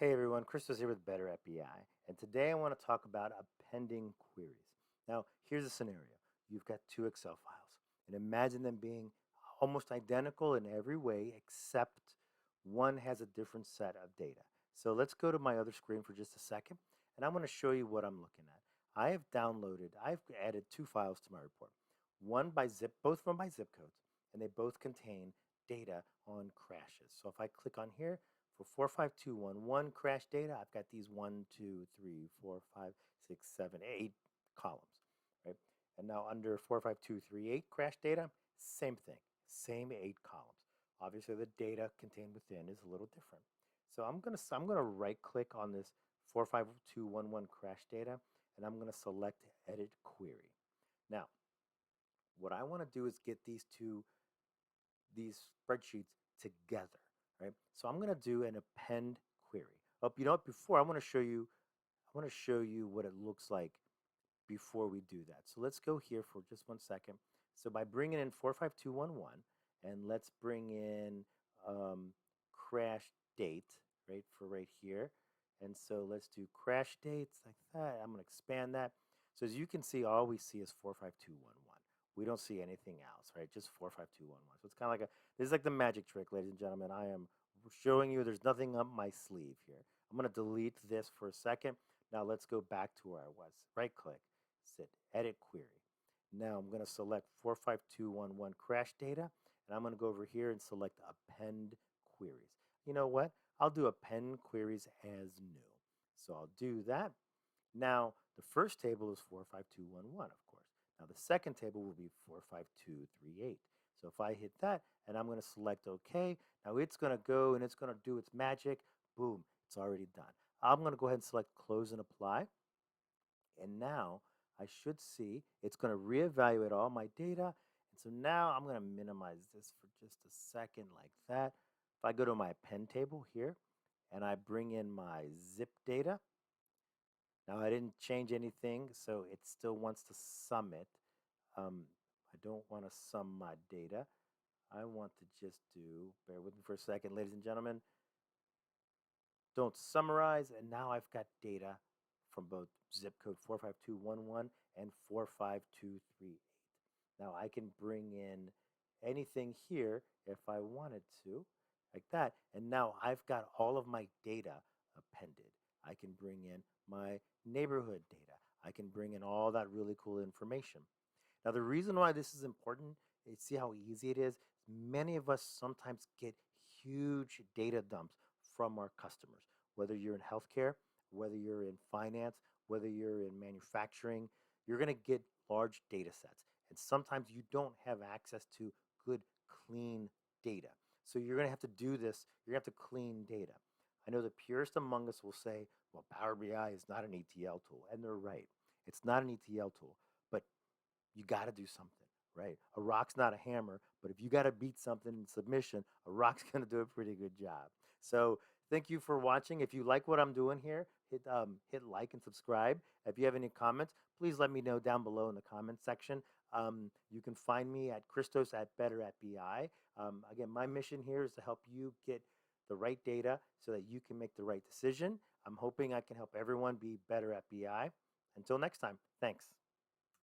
Hey everyone, Christos here with Better at BI, and today I want to talk about appending queries. Now, here's a scenario. You've got two Excel files, and imagine them being almost identical in every way except one has a different set of data. So let's go to my other screen for just a second, and I'm going to show you what I'm looking at. I've added two files to my report. One by zip, both run by zip codes, and they both contain data on crashes. So if I click on here, for 45211 crash data, I've got these 1, 2, 3, 4, 5, 6, 7, 8 columns, right? And now under 45238 crash data, same thing, same 8 columns. Obviously, the data contained within is a little different. So I'm gonna right click on this 45211 crash data, and I'm gonna select Edit Query. Now, what I want to do is get these spreadsheets together, right? So I'm going to do an append query. Oh, you know what? Before I want to show you what it looks like before we do that. So let's go here for just 1 second. So by bringing in 45211, and let's bring in crash date, right, for right here. And so let's do crash dates like that. I'm going to expand that. So as you can see, all we see is 45211. We don't see anything else, right? Just 45211. So it's kind of like this is like the magic trick, ladies and gentlemen. I am showing you there's nothing up my sleeve here. I'm going to delete this for a second. Now let's go back to where I was. Right click, sit, edit query. Now I'm going to select 45211 crash data, and I'm going to go over here and select append queries. You know what? I'll do append queries as new. So I'll do that. Now the first table is 45211, of course. Now the second table will be 45238. So if I hit that and I'm going to select OK, now it's going to go and it's going to do its magic. Boom, it's already done. I'm going to go ahead and select close and apply. And now I should see it's going to reevaluate all my data. And so now I'm going to minimize this for just a second like that. If I go to my append table here and I bring in my zip data, now I didn't change anything, so it still wants to sum it. I don't want to sum my data. I want to just do, bear with me for a second, ladies and gentlemen, don't summarize, and now I've got data from both zip code 45211 and 45238. Now I can bring in anything here if I wanted to, like that, and now I've got all of my data appended. I can bring in my neighborhood data. I can bring in all that really cool information. Now, the reason why this is important is see how easy it is. Many of us sometimes get huge data dumps from our customers, whether you're in healthcare, whether you're in finance, whether you're in manufacturing, you're going to get large data sets. And sometimes you don't have access to good, clean data. So you're going to have to do this. You're going to have to clean data. I know the purest among us will say, well, Power BI is not an ETL tool. And they're right. It's not an ETL tool, but you got to do something, right? A rock's not a hammer, but if you got to beat something in submission, a rock's going to do a pretty good job. So thank you for watching. If you like what I'm doing here, hit like and subscribe. If you have any comments, please let me know down below in the comment section. You can find me at Christos at Better at BI. Again, my mission here is to help you get the right data so that you can make the right decision. I'm hoping I can help everyone be better at BI. Until next time, thanks.